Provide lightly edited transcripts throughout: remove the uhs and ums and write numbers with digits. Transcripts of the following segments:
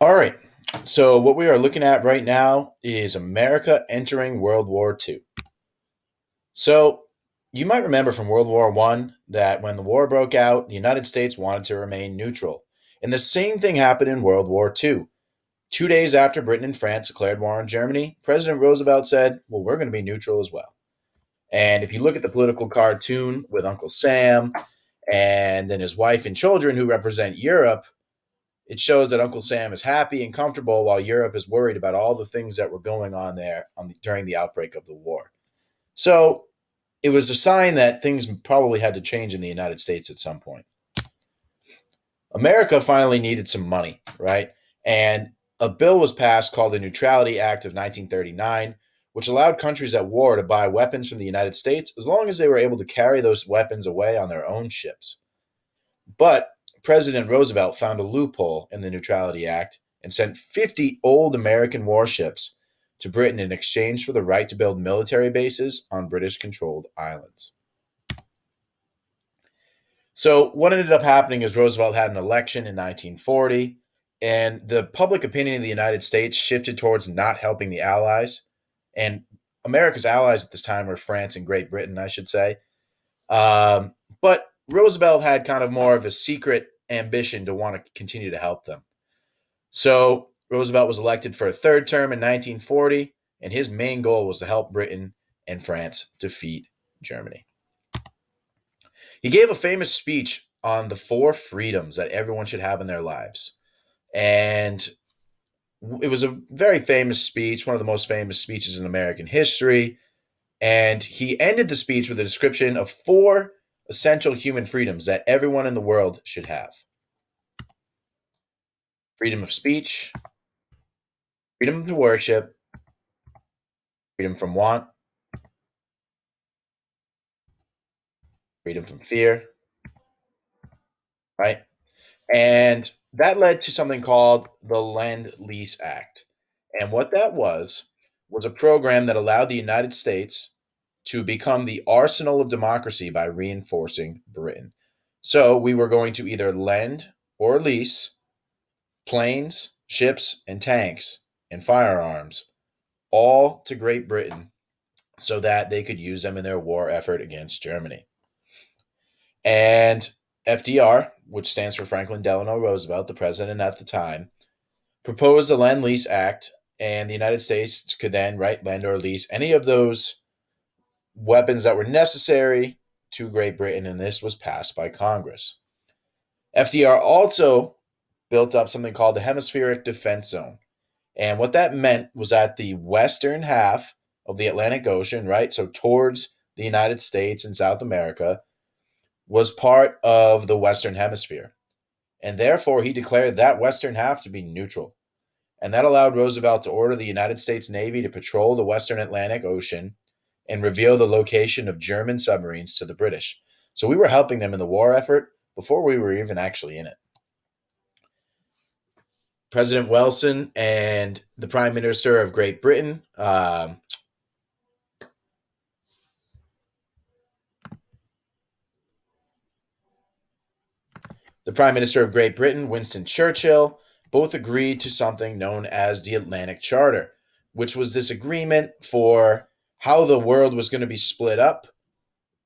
All right. So, what we are looking at right now is America entering World War II. So, you might remember from World War One that when the war broke out, the United States wanted to remain neutral. And the same thing happened in World War II. 2 days after Britain and France declared war on Germany, President Roosevelt said, well, we're going to be neutral as well. And if you look at the political cartoon with Uncle Sam and then his wife and children who represent Europe, it shows that Uncle Sam is happy and comfortable while Europe is worried about all the things that were going on there during the outbreak of the war. So it was a sign that things probably had to change in the United States at some point. America finally needed some money, right? And a bill was passed called the Neutrality Act of 1939, which allowed countries at war to buy weapons from the United States as long as they were able to carry those weapons away on their own ships. But President Roosevelt found a loophole in the Neutrality Act and sent 50 old American warships to Britain in exchange for the right to build military bases on British controlled islands. So, what ended up happening is Roosevelt had an election in 1940, and the public opinion of the United States shifted towards not helping the Allies. And America's allies at this time were France and Great Britain, I should say. But Roosevelt had kind of more of a secret ambition to want to continue to help them. So Roosevelt was elected for a third term in 1940, and his main goal was to help Britain and France defeat Germany. He gave a famous speech on the four freedoms that everyone should have in their lives. And it was a very famous speech, one of the most famous speeches in American history. And he ended the speech with a description of four essential human freedoms that everyone in the world should have: freedom of speech, freedom to worship, freedom from want, freedom from fear, right? And that led to something called the Lend Lease Act. And what that was a program that allowed the United States to become the arsenal of democracy by reinforcing Britain. So we were going to either lend or lease planes, ships, and tanks and firearms, all to Great Britain so that they could use them in their war effort against Germany. And FDR, which stands for Franklin Delano Roosevelt, the president at the time, proposed the Lend Lease Act, and the United States could then lend or lease any of those weapons that were necessary to Great Britain, and this was passed by Congress. FDR also built up something called the Hemispheric Defense Zone. And what that meant was that the western half of the Atlantic Ocean, right, so towards the United States and South America, was part of the Western Hemisphere. And therefore, he declared that western half to be neutral. And that allowed Roosevelt to order the United States Navy to patrol the Western Atlantic Ocean and reveal the location of German submarines to the British. So we were helping them in the war effort before we were even actually in it. President Wilson and the Prime Minister of Great Britain, Winston Churchill, both agreed to something known as the Atlantic Charter, which was this agreement for how the world was going to be split up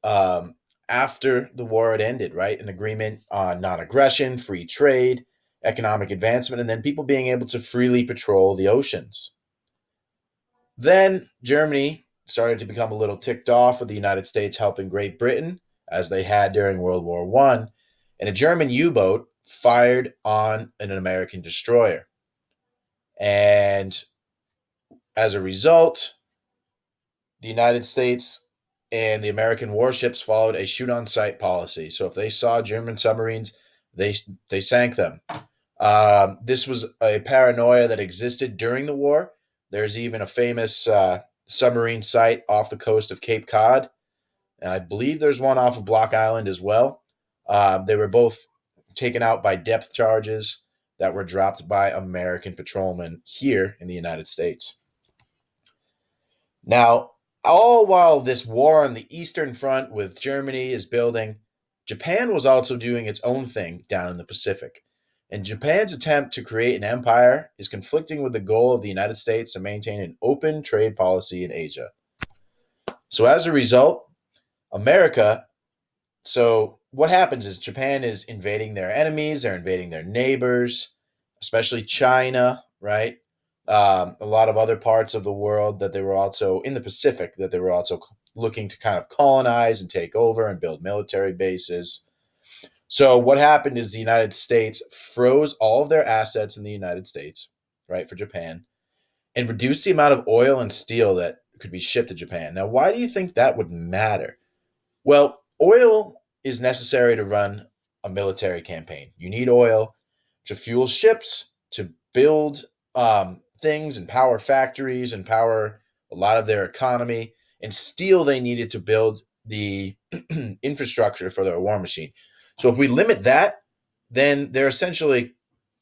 um, after the war had ended, right? An agreement on non aggression, free trade, economic advancement, and then people being able to freely patrol the oceans. Then Germany started to become a little ticked off with the United States helping Great Britain, as they had during World War One, and a German U-boat fired on an American destroyer. And as a result, the United States and the American warships followed a shoot on sight policy. So if they saw German submarines, they they sank them. This was a paranoia that existed during the war. There's even a famous submarine site off the coast of Cape Cod, and I believe there's one off of Block Island as well. They were both taken out by depth charges that were dropped by American patrolmen here in the United States. Now, all while this war on the Eastern Front with Germany is building, Japan was also doing its own thing down in the Pacific. And Japan's attempt to create an empire is conflicting with the goal of the United States to maintain an open trade policy in Asia. So as a result, America So what happens is Japan is invading their enemies, they're invading their neighbors, especially China, right? A lot of other parts of the world that they were also in the Pacific that they were also looking to kind of colonize and take over and build military bases. So what happened is the United States froze all of their assets in the United States, right, for Japan, and reduced the amount of oil and steel that could be shipped to Japan. Now, why do you think that would matter? Well, oil is necessary to run a military campaign. You need oil to fuel ships, to build things and power factories and power a lot of their economy. And steel they needed to build the infrastructure for their war machine. So if we limit that, then they're essentially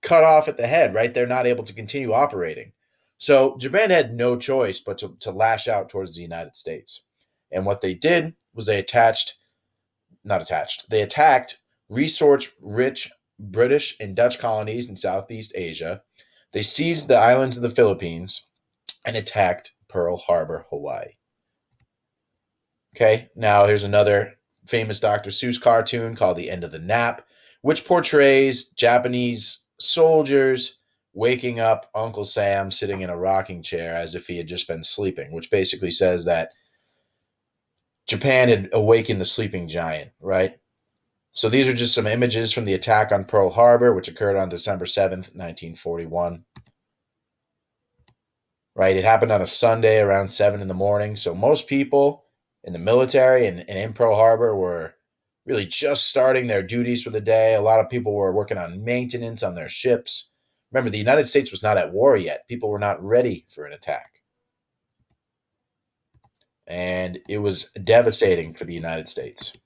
cut off at the head, right? They're not able to continue operating. So Japan had no choice but to lash out towards the United States. And what they did was they attacked resource rich British and Dutch colonies in Southeast Asia. They seized the islands of the Philippines and attacked Pearl Harbor, Hawaii. Okay, now here's another famous Dr. Seuss cartoon called The End of the Nap, which portrays Japanese soldiers waking up Uncle Sam sitting in a rocking chair as if he had just been sleeping, which basically says that Japan had awakened the sleeping giant, right? So these are just some images from the attack on Pearl Harbor, which occurred on December 7th, 1941. Right? It happened on a Sunday around 7 in the morning. So most people in the military and in Pearl Harbor were really just starting their duties for the day. A lot of people were working on maintenance on their ships. Remember, the United States was not at war yet. People were not ready for an attack. And it was devastating for the United States.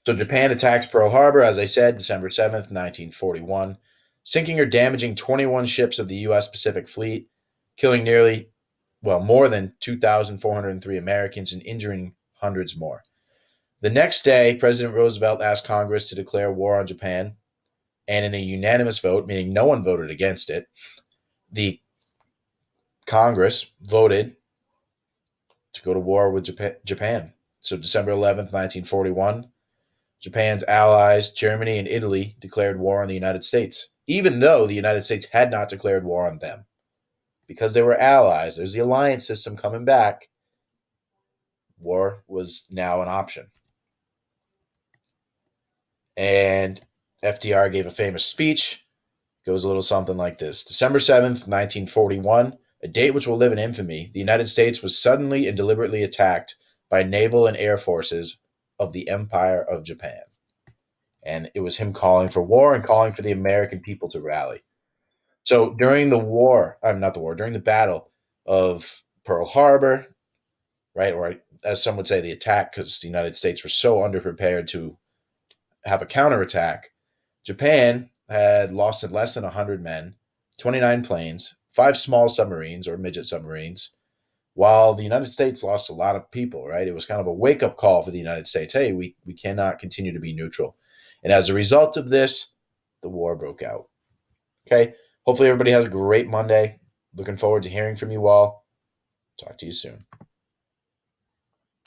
So Japan attacks Pearl Harbor, as I said, December 7th, 1941, sinking or damaging 21 ships of the U.S. Pacific Fleet, killing more than 2,403 Americans and injuring hundreds more. The next day, President Roosevelt asked Congress to declare war on Japan, and in a unanimous vote, meaning no one voted against it, the Congress voted to go to war with Japan. So December 11th, 1941, Japan's allies, Germany and Italy, declared war on the United States, even though the United States had not declared war on them. Because they were allies, there's the alliance system coming back. War was now an option. And FDR gave a famous speech. It goes a little something like this: December 7th, 1941, a date which will live in infamy, the United States was suddenly and deliberately attacked by naval and air forces of the Empire of Japan. And it was him calling for war and calling for the American people to rally. So during the war, I'm not the war, during the battle of Pearl Harbor, right, or as some would say, the attack, because the United States were so underprepared to have a counterattack, Japan had lost less than 100 men, 29 planes, five small submarines or midget submarines, while the United States lost a lot of people, right? It was kind of a wake up call for the United States. Hey, we cannot continue to be neutral. And as a result of this, the war broke out. Okay. Hopefully, everybody has a great Monday. Looking forward to hearing from you all. Talk to you soon.